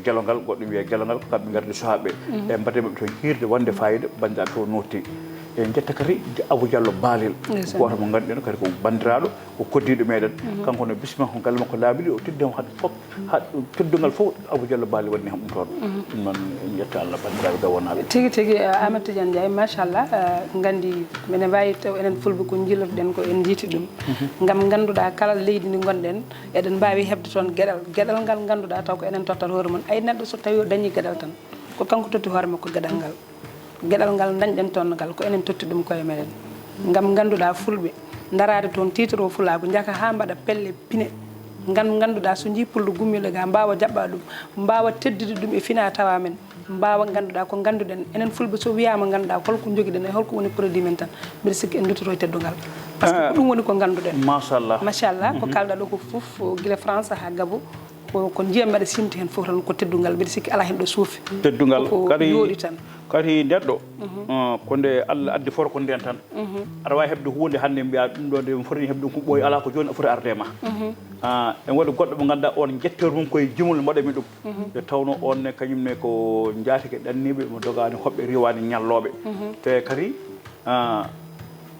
gelongal goɗɗo wiye gelongal ko kamɓe gardi sohaɓe e mbaɗe maɓe toon hirde wonde fayida bandiraɓe to notti e jetta kadi Abou Diallo Balil goto mo ganduɗen kadi ko bandiraɗo ko koddiɗo meɗen kanko no bisimilla ko galle makko laaɓiɗi o teddima hat fof teddugal fof Abou Diallo Balil waɗini ham ɗum toon ɗum noon en jetta Allah bandiraɓe Gawonaɓe tigui Amadou Tidiane Ndiaye machallah gandi mine wawi taw enen fulɓe ko jillotoɗen ko en jiiti ɗum gam ganduɗa kala leydi ndi gonɗen eɗen mbawi hebde toon gueɗal ngal ganduɗa taw ko enen tottat hoore mon ay neɗɗo so tawi o dañi gueɗal tan ko kanko totti hoore makko gueɗal ngal dañɗen toon ngal ko enen totti ɗum koye meɗen gam ganduɗa fulɓe darade toon titoro Fulaago jaka ha mbaɗa pelle pine ganduɗa so jii pullo gummile ga mbawa jaɓɓa ɗum mbawa teddude ɗum e fina tawa men mbawa ganduɗa ko ganduɗen enen fulɓe so wiyama ganduɗa holko joguiɗen e holko woni produit men tan mbiɗa sikki en duttoto e teddugal par ce que ko ɗum woni ko ganduɗen machallah ko kalɗa ɗo ko foof guila France ha Gabon ko jiyam mbaɗa simti hen fof tan ko teddugal mbiɗa sikki ala hen ɗo suufi teddugal kadi yooɗi tan kadi neɗɗo ko nde Allah addi fota ko nden tan aɗa wawi hebde hunde hande mbiya ɗum ɗo nde fotani hebde ɗum ko ɓooyi ala ko joni a foti arde ma en waɗi goɗɗo mo ganduɗa on jettor mum koye jimol mbaɗami ɗum nde tawno onne kañumne ko jaatike ɗanniɓe mo dogani hoɓɓe riwani ñalloɓe te kadi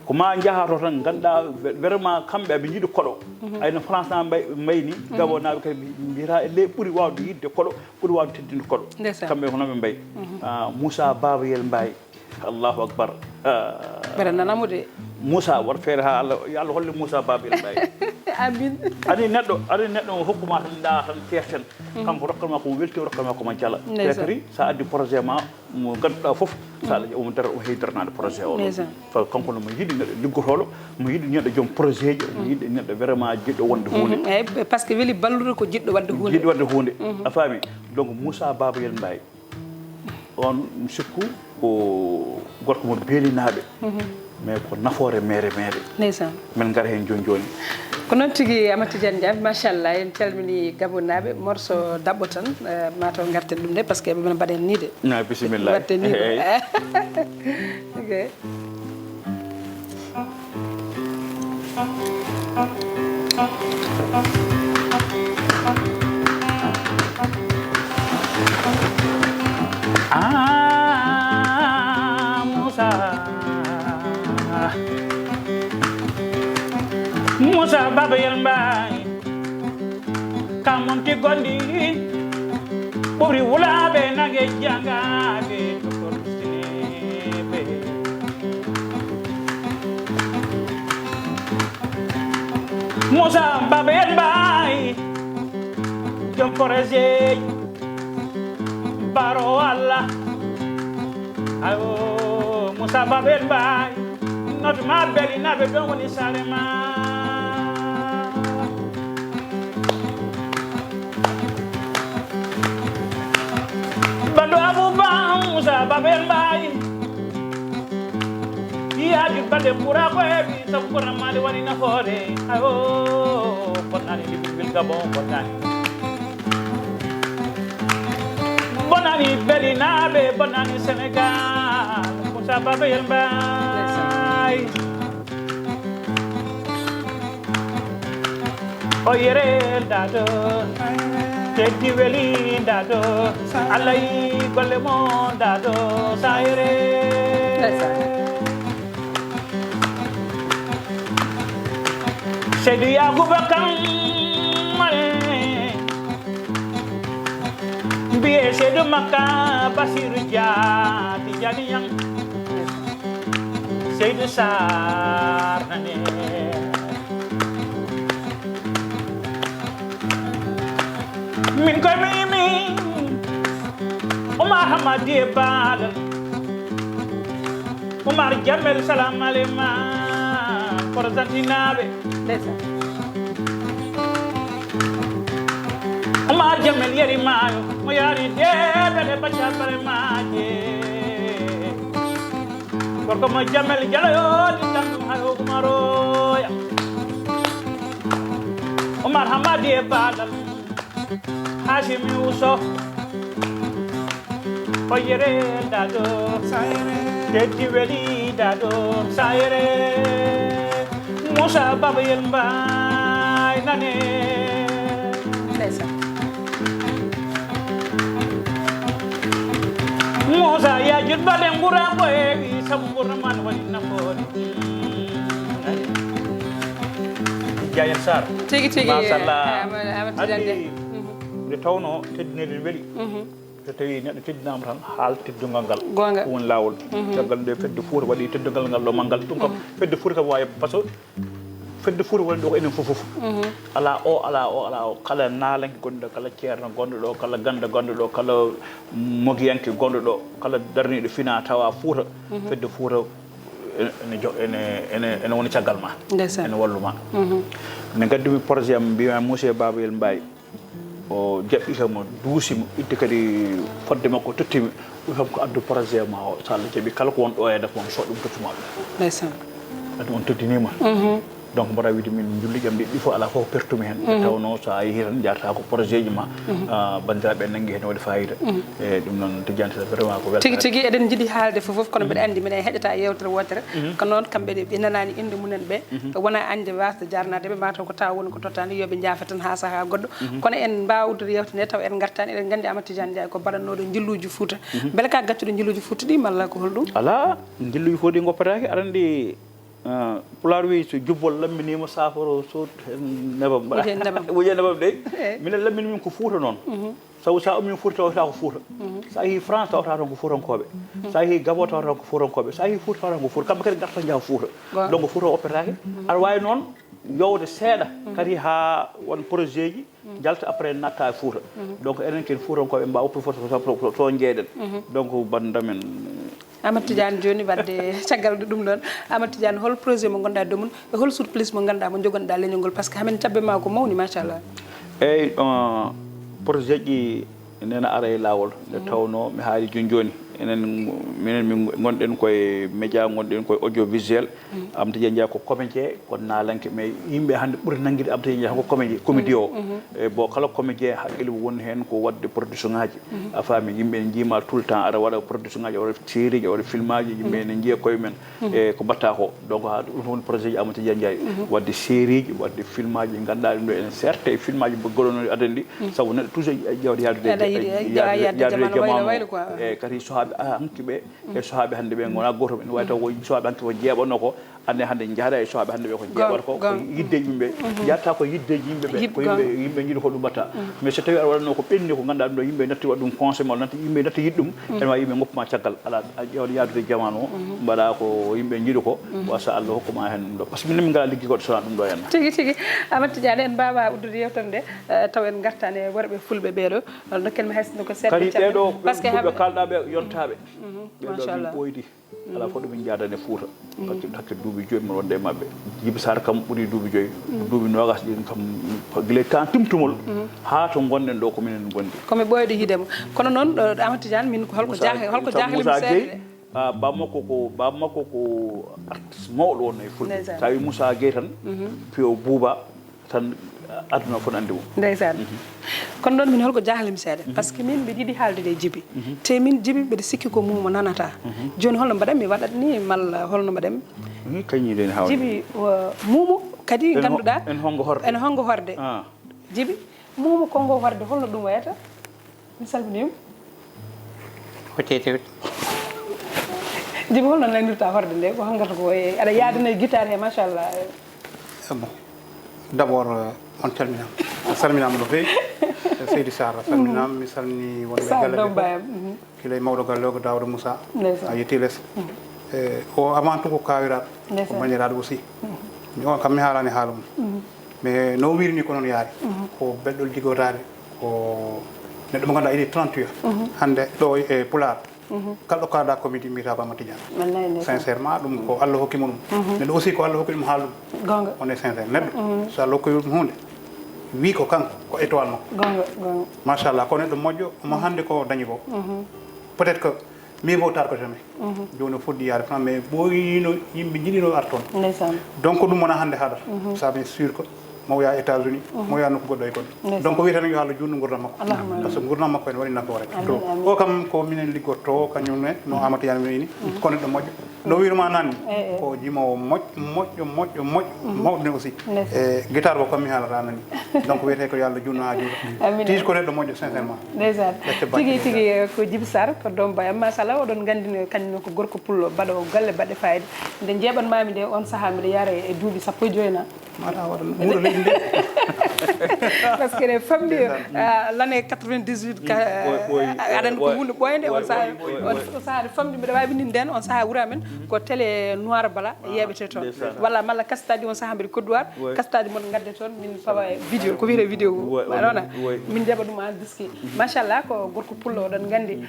ko ma jahato tan ganduɗa vraiment kamɓe aɓe jiiɗi koɗo ayno France na mbayni Gabon naɓe kadi mbiyata ele ɓuuri wawde yidde koɗo ɓuuri wawde teddinde koɗo kamɓe ko noon ɓe mbayi Moussa Babayel Mbaye Allahu akbar mbeɗa nanamo de Moussa waɗa feere ha Allah yo Allah holle Moussa Babayel Mbaye amin ani neɗɗo hokkuma tan da tan kerten kanko rokkanma komo welti rokkanma komo jala te kadi sa addi projet ma mo ganduɗa foof sa ala omo dara o heydaranade projet o fa kanko no mo yiɗi neɗɗo liggotoɗo mo yiɗi neɗɗo joom projet ji mo yiɗi neɗɗo vraiment jiɗɗo wonde hunde eyyi par ce que weeli ballude ko jiɗɗo wadde hunde a faami donc Moussa Babayel Mbaye on sikku ko gorko mo beelinaɓe mais ko nafoore mere ndeysan min gara hen joni ko noon tigui Amadou Tidiane Ndiaye machallah en calmini Gabonnaɓe morceau dabɓo tan mataw garten ɗum de par ce que ɓe mbaɗen ni de bisimilla watte ni ok Moussa Babayel Mbaye kamonti gondi ɓuri wulaɓe nage jangaɓe tokorsineɓe Moussa Baba en Mbaye jom projet baro Allah ayo Moussa Baba en Mbaye not ma beli naɓe ɗon woni sare ma bando abouba Moussa Baba en Mbaye yaji bade pura ko heɓi sabu ko ramade wani nafoore ayo bonnani libil gabon bonnani bonnani belinaɓe bonnani Sénégal Moussa Baba en Mbaye o yerel dato teddi weli dato Allah yi golle mo dato sayre Seydou Yacouba Kamare mbiye Seydou Makka Basirou Dia Tidiane yang Seydou Sarr nane min koy mimi Omar Hamadi Badal Omar Jamel salam alema Korzantinaɓe Omar Jamel yeri mayo mo yari debele bacha bare maje gorko mo Jamel jalayo dindam hayo kumaroya Omar Hamadi Badal Hashim Yusuf oyere dado sayre teddi weli dado sayre Moussa Baba en Mbaye nane Moussa ya jut bade ngura boy sabu ngura man wani nafoore Jayen Sar tigi masallah Amadou de tawno teddinede weli so tawi neɗɗo teddinama tan haal teddugal ngal gonga won lawol caggal nde fedde Fouta waɗi teddugal ngal ɗo manggal ɗum kam fedde Fouta kam wawi par ce que fedde Fouta woni ɗo ko enen fof ala o kala naalanke gonɗo kala ceerno gonɗo ɗo kala ganda gonɗo ɗo kala mogiyanke gonɗo ɗo kala darniɗo fina tawa Fouta fedde Fouta ene woni caggal ma ene walluma ne gaddumi projet am mbiyama Moussa Baba en Mbaye o jaɓɓitamo duusimo idde kadi fodde makko tottimi ɗum ko addu projet ma o so Allah jaɓi kala ko won ɗo e def mon so ɗum tottuma ɗum ndeysan ɗum on toddinima donc mbaɗa wiide min julli jam ɗi fof ala fof pertumi hen tawno so a yeehi tan jarata ko projet ji ma bandiraɓe nanggui hen waɗi fayida e ɗum noon Tidiane vraiment ko tigi tigi eɗen jiiɗi haalde fof kono mbiɗa andi minen heƴata yewtere wotere ko noon kamɓe ɓe nanani inde munen ɓe wona ande wasde jarnade ɓe mataw ko taw woni ko tottani yoɓe jaafa tan ha saaha goɗɗo kono en mbawdude yewtere nde taw en gartani eɗen gandi Amadou Tidiane Ndiaye ko mbaɗannoɗo jilluji Fouta beele ka gaccuɗo jilluji Fouta ɗi malla ko holɗum ala jilluji Fouta ɗi goppataki aɗa andi Pulaar wi so jubbol lamminima safaro so nebam wuje nebam ɗe minen lammini min ko Fouta noon sabu sa ummi Fouta tawata ko Fouta sa yeehi France tawata tan ko Foutankoɓe sa yeehi Gabon tawata ko Foutankoɓe sa yeehi Fouta tawata ko Fouta kamɓe kadi garta jaaha Fouta donc Fouta oppetake aɗa wawi noon yowde seeɗa kadi ha won projet ji jalta après natta e Fouta donc enen ken Foutankoɓe mbawa oppi foto to jeeɗen donc bandamen Amadou Tidiane joni wadde caggal ɗum ɗon Amadou Tidiane hol projet mo gonɗa domum e hol surplus mo ganduɗa mo jogonɗa leñol ngol par ce que hamin tabbe ma ko mawni machallah eyyi projet ji nena ara e lawol nde tawno mi haali joni minen min gonɗen koye média gonɗen koye audiovisuel Amadou Tidiane Ndiaye ko comédien ko naalanke mais yimɓe hannde ɓuri nanguide Amadou Tidiane Ndiaye ko comédie o e bon kala comédien haqqille woni hen ko wadde production ngaji a faami yimɓe ne jiima tout le temps aɗa waɗa production ngaji waɗa série ji waɗa film aji yimɓe ne jiiya koye men e ko mbatta ko donc ha ɗum woni projet ji Amadou Tidiane Ndiaye wadde série ji wadde film aji ɗi ganduɗa ɗum ɗo enen certes e film aji goɗono adandi saabu neɗɗo toujours ƴewde yaadude jamanu e kadi so ha sohaɓe hanki ɓe e sohaɓe hande ɓe gona goto ɓe way taw ko sohaɓe hanki ko jeeɓanno ko ande hande jaada e sohaɓe hande ɓe ko jeeɓata ko yidde yimɓe jatta ko yiddeji yimɓeɓe ko yimɓe jiiɗi ko ɗum batta mais so tawi aɗa waɗanno ko ɓenni ko ganduɗa ɗum ɗo yimɓe natti waɗa ɗum conseil mal natti yimɓe natti yiɗ ɗum ene wawi yimɓe goppuma caggal ala ƴewde yaadude jamanu o mbaɗa ko yimɓe jiiɗi ko wasa Allah hokkuma hen ɗum ɗo par ce que min min ngala liggi goɗɗo sona ɗum ɗo henna tigi tigi Amadou Tidiane en mbawa uddude yewtere nde taw en gartani e worɓe fulɓe ɓeeɗo dokkenmi haysno ko seeɗa kadi ɓeɗo fulɓe kalɗaɓe yontaɓe machallah ɓeɗo ɓoydi ala fof ɗumin jaadane Fouta hakke duuɓi joyi min wonde e mabɓe Djiby Sarr kam ɓuuri duuɓi joyi duuɓi nogas ɗin kam guila temps timtumol ha to gonɗen ɗo ko minen gondi komi ɓoyɗo hiidemo kono noon Amadou Tidiane min ko holko jahlimi seeɗa bammakko ko artiste mawɗo wonno e fulɓe sa wi Moussa Gueye tan piyo Bouba tan aduna fof andi mum ndeysan kono noon min holko jahlimi seeɗa par ce que min mbiɗa yiiɗi haaldude e Djiby te min Djiby mbiɗa sikki ko mumo nanata joni holno mbaɗanmi waɗat ni malla holno mbaɗanmi kañiɗen hawde Djiby mumo kadi ganduɗa ene hongo horde Djiby mumo kongo horde holno ɗum wayata mi salminima ko tete Djiby holno nanirta horde nde ko hangata ko aɗa yaadana guitare he machallah bon d' abord on calminama a salminama no fewi Seydi Sarr a salminama mi salmini wonɓe galle ɓe kilay mawɗo galle o ko Daouda Moussa a yetti less o avant tout ko kawiraɗo ko bandiraɗo aussi on kam mi haalani haala mum mais no wirini ko noon yaari ko beɗɗol jigotade ko neɗɗo mo ganduɗa ini 38 hande ɗo e PULAAR kalɗo kaɗa comédie mbiyata ko Amadou Tidiane sincèrement ɗum ko Allah hokkimo ɗum neɗɗo aussi ko Allah hokki ɗum haaldum gonga on est sincére neɗɗo so Allah hokki ɗum hunde wi ko kanko ko étoile makko machallah ko neɗɗo moƴƴo omo hande ko dañi ko peut être que mieux vaut tard que jamais joni o fuɗɗi yaade tan mais ɓoyino yimɓe jiɗino artoon donc ɗum wona hande haɗata ça bien sûr que mo ya États-Unis mo ya nokku goɗɗo e goɗɗo donc wiye tan yo Allah junnu gurdam makko par ce que gurdam makko ene waɗi nafoore o kam ko minen liggotto kañum ne no Amadou Tidiane wini ko neɗɗo moƴƴo no wiruma nanni ko jimowo moƴƴo mawɗo ne aussi e guitare o kam mi haalata nani donc wiyete ko yo Allah junnu ha juuɗo tiji ko neɗɗo moƴƴo sincèrement ndeysan tigui ko Djiby Sarr ko doom bayam machallah oɗon gandino kañum ko gorko pullo mbaɗo galle baɗɗe fayida nde jeeɓanmami nde on saaha mbiɗa yaara e duuɓi sappo e joyyi na mata waɗa wuuro leydi nde par ce que ne famɗi l' année 98 aɗani ko hunde ɓoyde on saaha ne famɗi mbiɗa wawi ɓindinde hen on saaha wuura men ko télé noir bala yeɓete toon walla malla kastaji on saaha mbiɗa koddoir kastaji moon gadde toon min fawa vidéo ko wiyete vidéo aɗona min jaɓa ɗum en diski machallah ko gorko pullo oɗon gandi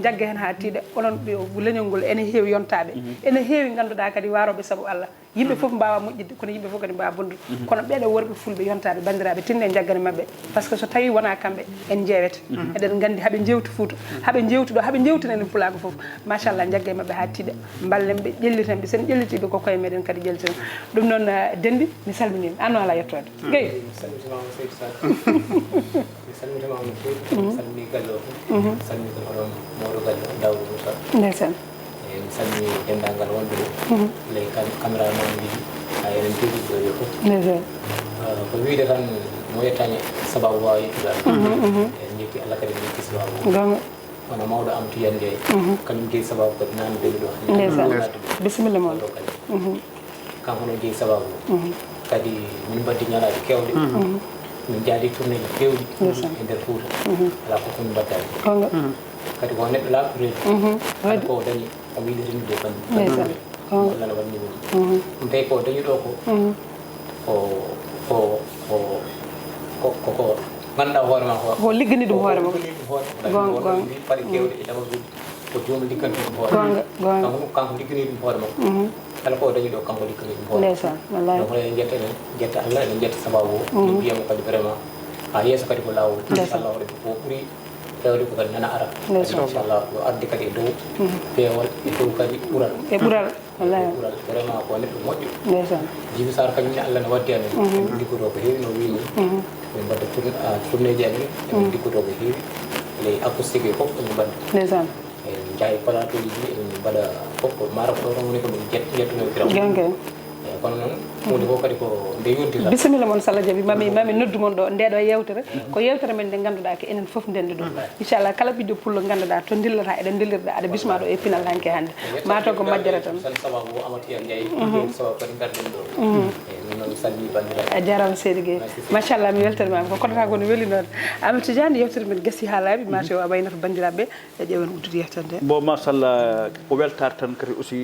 jagga hen ha tiiɗe onon leñol ngol ene heewi yontaɓe ene heewi ganduɗa kadi waroɓe saabu Allah yimɓe foof mbawa moƴƴidde kono yimɓe foof kadi mbawa bondude kono ɓeɗo worɓe fulɓe yontaɓe bandiraɓe tinne jaggane mabɓe par ce que so tawi wona kamɓe en jeewete eɗen gandi haaɓe jewti Fouta haaɓe jewti ɗo haaɓe jewtinani Pulaago foof machallah jagga e mabɓe ha tiiɗa ballen ɓe ƴelliten ɓe sen ƴellitiɓe ko koye meɗen kadi ƴelliten ɗum noon Dendi mi salminima anno ala yettode Gueye mi salmitimama Seydou Sarr mi salmitimama no fewi mi salmini galle o fof salmini ko hoɗon mawɗo galle o Daouda Moussa ndeysan mi salmini dendagal wonɓe ɗo ley caméraman ɗiɗi ha eɗen jogui ɗo yo fof ndeysan ko wiide tan mo yettani sababu wawa yettude Allah en jekki Allah kadi jekki sababu gonga wono mawɗo am Tidiane Ndiaye kañum jeeyi sababu kadi nani beeli ɗo ndeysan bisimilla moon kanko noon jeeyi sababu kadi min mbaddi ñalade kewɗe min jaadi tourné ji kewɗi e nder Fouta ala fof komin mbaddani gonga kadi ko neɗɗo laaɓtoreji kadi ko dañi o wiide rendude bande Allah ne wanni min ɗum tawi ko dañi ɗo ko ganduɗa hoore ma ko liggani ɗum hoore ma gonga paɗe kewɗe e ɗaɓaguɗi ko jomum ligganti ɗum hoore kanko liggani ɗum hoore makko kala ko dañi ɗo kanko liggani ɗum hoore ndeysan wallahi donc eɗen jetta jetta Allah eɗen jetta sababu o min mbiyamo kadi vraiment ha yeeso kadi ko lawol inchallah waɗi ko ɓuuri hewde ko kadi nana ara inchallah yo arde kadi e dow peewol e dow kadi ɓuural wallahi ɓuural vraiment ko neɗɗo moƴƴo ndeysan Djiby Sarr kañumne Allah ne waddi amen emin liggoto ko heewi no wiini min mbadda tourné ji amen emin liggoto ko heewi ley acoustique e fof emin mbadda ndeysan en jaawi plateau ji ɗi emin mbaɗa fof ko mara ko ɗon woni ko min jettunodiraw kono noon hunde fof kadi ko nde yontira bisimilla mon Salla Jabi mami noddu mon ɗo ndeɗo yewtere ko yewtere men nde ganduɗa ko enen foof ndendi ɗum inchallah kala ɓiɗɗo pullo ganduɗa to dillata eɗen dillirɗa aɗa bisma ɗo e Pinal hanke hande mato ko majjere tan sababu Amadou Ndiaye sababu kadi garden ɗo non salmi bandiraɓe a jarama seydi Gueye machallah mi weltanimama ko kodata kono weeli noon Amadou Tidiane yewtere men gassi ha laaɓi mate o a waynoto bandiraɓe e ƴeewen uddude yewtere nde bon machallah ko weltare tan kadi aussi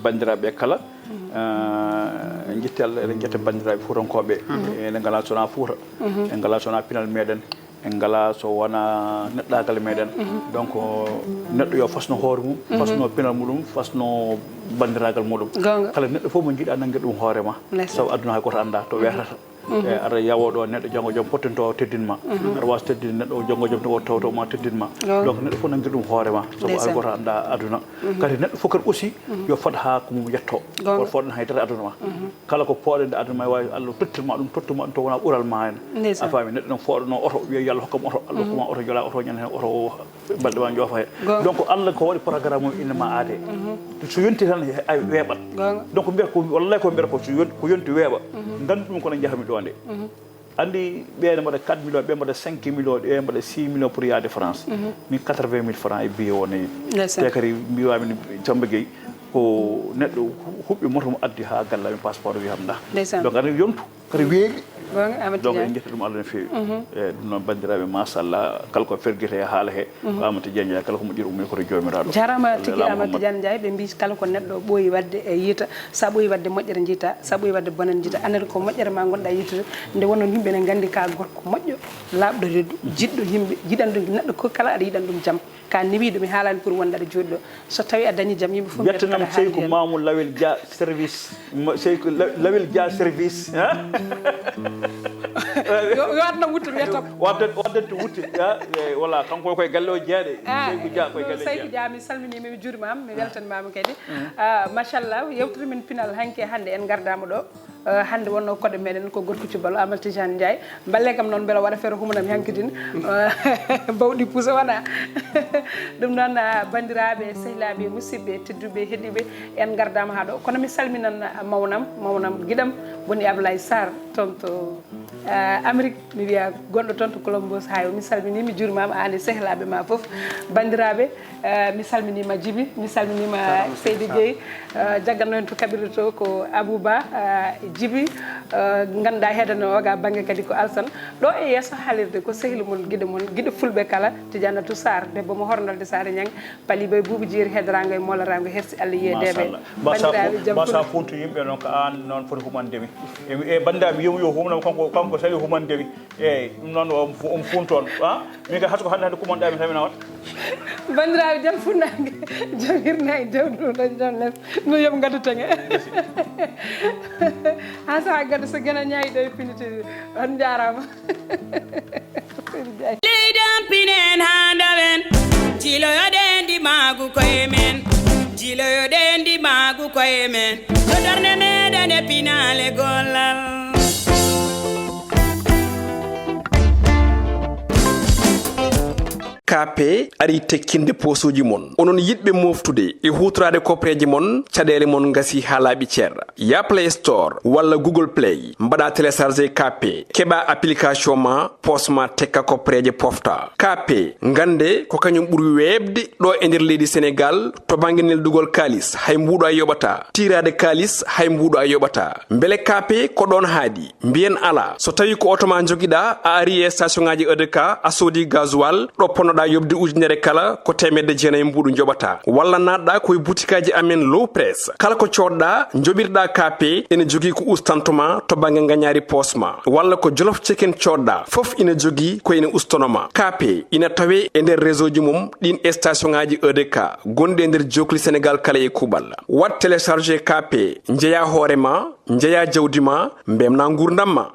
bandiraɓe kala jetti Allah eɗen jetta bandiraɓe fuutankoɓe ene ngala sona Fouta en ngala sona Pinal meɗen en ngala so wona neɗɗagal meɗen donc neɗɗo yo fasno hoore mum fasno Pinal muɗum fasno bandiragal muɗum kala neɗɗo fof mo jiiɗa nanggue ɗum hoorema saabu aduna hay goto anda to weetata aɗa yawoɗo neɗɗo janggo joom pottinto teddinma aɗa wawi teddinde neɗɗo janggo joom to tawto ma teddinma donc neɗɗo fof nanggue ɗum hoorema saabu hay goto anda aduna kadi neɗɗo fof kadi aussi yo fad ha ko mum yetto woto fodɗen haydara aduna ma kala ko poɗende aduna ma wawi Allah tottirma ɗum tottuma ɗum to wona ɓuural ma hen a faami neɗɗo noon fooɗano oto wiya yo Allah hokkam oto Allah hokkuma oto jola oto ñande hen oto balɗe ma joofa he donc Allah ko waɗi programme mum innema aade so yonti tan ay weeɓat donc mbiyata ko wallahi ko mbiyata ko yonti weeɓa gandu ɗum kono jahami ɗo nde andi ɓeene mbaɗa 4 millions ɓe mbaɗa 5 millions ɓe mbaɗa 6 millions pour yaade France min 80 000 francs e billet o nayi te kadi mbiwami Samba Gueye ko neɗɗo huɓɓi moto mo addi ha gallami passeport wiyam da donc aɗa yontu kadi weeɓi donc en jetta ɗum Allah no feewi eyyi ɗum noon bandiraɓe machallah kala ko ferguete e haala he Amadou Tidiane kala ko moƴƴiri ummi koto jomiraɗo jarama tigui Amadou Tidiane Ndiaye ɓe mbi kala ko neɗɗo ɓooyi wadde e yiita sa ɓooyi wadde moƴƴere jiita sa ɓooyi wadde bonen jiita anere ko moƴƴere ma gonɗa yitude nde wonno yimɓe ne gandi ka gorko moƴƴo laaɓɗo reddu jiɗɗo yimɓe jiɗan ɗum neɗɗo ko kala aɗa yiɗan ɗum jaam ka newiɗo mi haalani pour wonde aɗa jooɗi ɗo so tawi a dañi jaam yimɓe fof yettanam Seykou Mamou Lawel Dia service Seykou Lawel Dia service yo watno wutte wiyata waddante wutte voilà kanko koye galle o jeeɗe Seykou Dia koye galle Seykou Dia mi salminima mi juurimama mi weltanimama kadi machallah yewtere men Pinal hanke hande en gardama ɗo hande wonno koɗe meɗen ko gorko cuballo Amadou Tidiane Ndiaye balle kam noon beela waɗa feere humanam hankidine bawɗi puusa wona ɗum noon bandiraɓe sehilaɓe musidɓe tedduɓe heeɗiɓe en gardama ha ɗo kono mi salminan mawnam guiɗam woni Ablaye Sarr toon to Amérique mi wiya gonɗo toon to Colombos hay mi salmini mi juurimama an e sehilaɓe ma foof bandiraɓe mi salminima Djiby mi salminima Seydi Gueye jagganno en to kaɓirɗe to ko Abouba Djiby ganduɗa heedano oga banggue kadi ko Alsane ɗo e yesso haalirde ko sehil mon guiɗo fulɓe kala Tidiane to Sarr debbo mo hornolde Sarr Niang paliɓe buuɓi jeeri heedorango e mollarango hersi Allah yiyedeɓe bandiraɓe jaam sa funtu yimɓe noon ko an noon foti humandemi e bandiraɓe yo humnama kanko sali humandemi eyyi ɗum noon omo funtoon min kadi hayso ko hande kumonɗami tan mi nawat bandiraɓe jaam funnangue jaam hirnangue jaam ɗum jaam les no yooɓe gaddu tange ha saha gaddu so guena ñaayi ɗo e piniti on jarama leydan pinen handawen jiloyoɗen di magu koye men jiloyoɗen di magu koye men to darde meɗen e pinale gollal KP ari tekkinde posuji mon onon yidɓe moftude e hutorade kopreji mon caɗele mon gasi ha laaɓi ceerra ya Play Store walla Google Play mbaɗa téléchargé KP keɓa application ma posma tekka kopreje pofta KP gande ko kañum ɓuuri webde ɗo e nder leydi Sénégal to banggue neldugol kalis hay mbuɗo a yoɓata tirade kalis hay mbuɗo a yoɓata beele KP ko ɗon haadi mbiyen ala so tawi ko auto ma joguiɗa a ari e station ngaji EDK a soodi gasoil ɗo ponnoɗa yobde ujunere kala ko temedde jeenayyi mbuɗu joɓata walla natɗa koye boutikaji amen low press kala ko coɗɗa joɓirɗa KP ene jogui ko ustantoma to banggue gagnari posma walla ko jolof chicken coɗɗa foof ina jogui ko ene ustonoma KP ina tawe e nder réseau ji mum ɗin station ngaji EDK gonɗi e nder jokli Sénégal kala e kuuɓal wat téléchargé KP jeeya hoorema jeeya jawdi ma mbemna gurdam ma